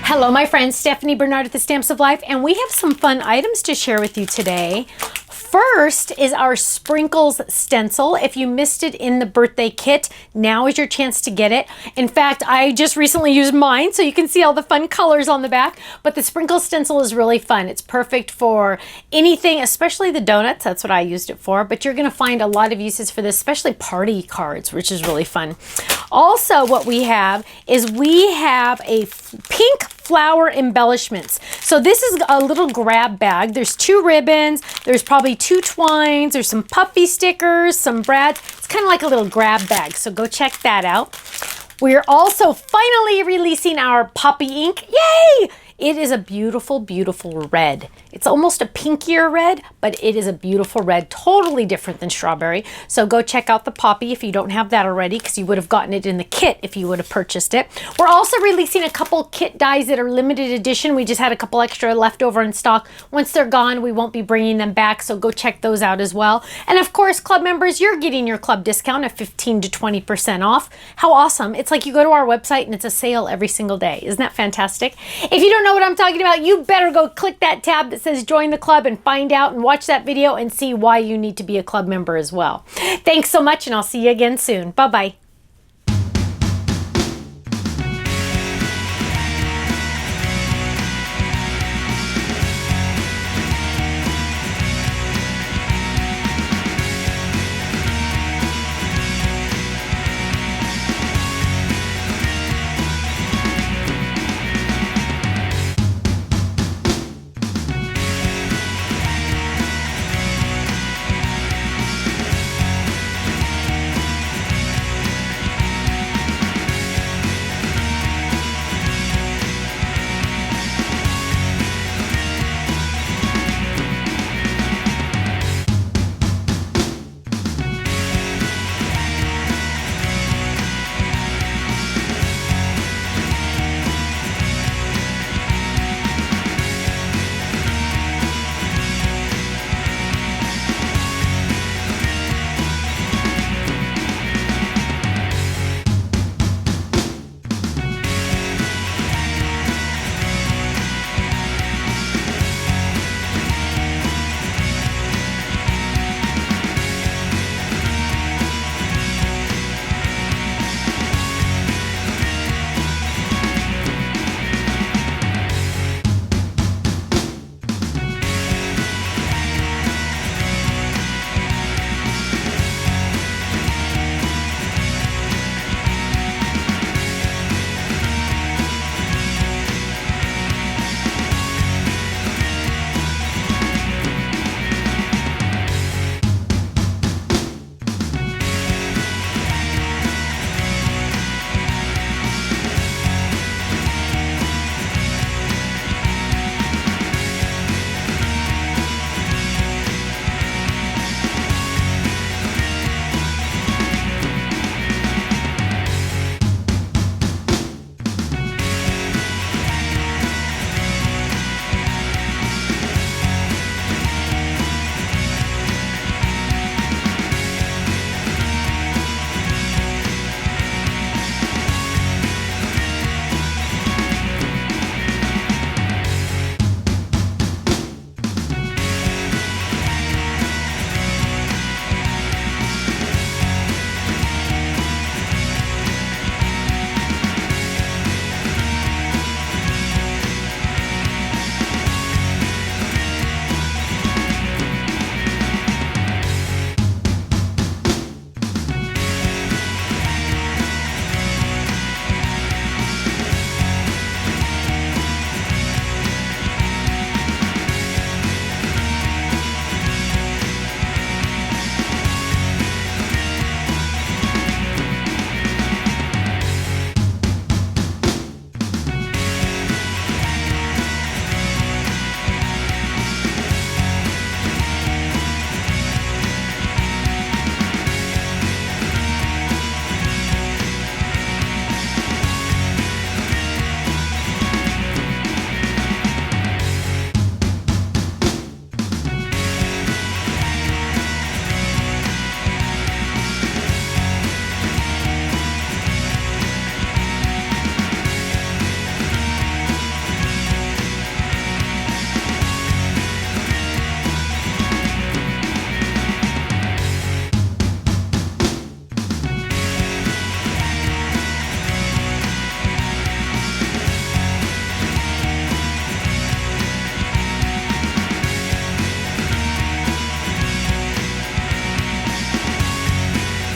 Hello, my friend Stephanie Bernard at the Stamps of Life, and we have some fun items to share with you today. First is our Sprinkles stencil. If you missed it in the birthday kit, now is your chance to get it. In fact, I just recently used mine, so you can see all the fun colors on the back, but the Sprinkles stencil is really fun. It's perfect for anything, especially the donuts. That's what I used it for, but you're gonna find a lot of uses for this, especially party cards, which is really fun. Also, what we have is we have a pink flower embellishments. So this is a little grab bag. There's 2 ribbons, there's probably 2 twines, there's some puffy stickers, some brads. It's kind of like a little grab bag, so go check that out. We're also finally releasing our poppy ink. Yay! It is a beautiful, beautiful red. It's almost a pinkier red, but it is a beautiful red, totally different than strawberry. So go check out the poppy if you don't have that already, because you would have gotten it in the kit if you would have purchased it. We're also releasing a couple kit dies that are limited edition. We just had a couple extra left over in stock. Once they're gone, we won't be bringing them back, so go check those out as well. And of course, club members, you're getting your club discount of 15 to 20% off. How awesome. It's like you go to our website and it's a sale every single day. Isn't that fantastic? If you don't know what I'm talking about, you better go click that tab that says join the club and find out and watch that video and see why you need to be a club member as well. Thanks so much, and I'll see you again soon. Bye-bye.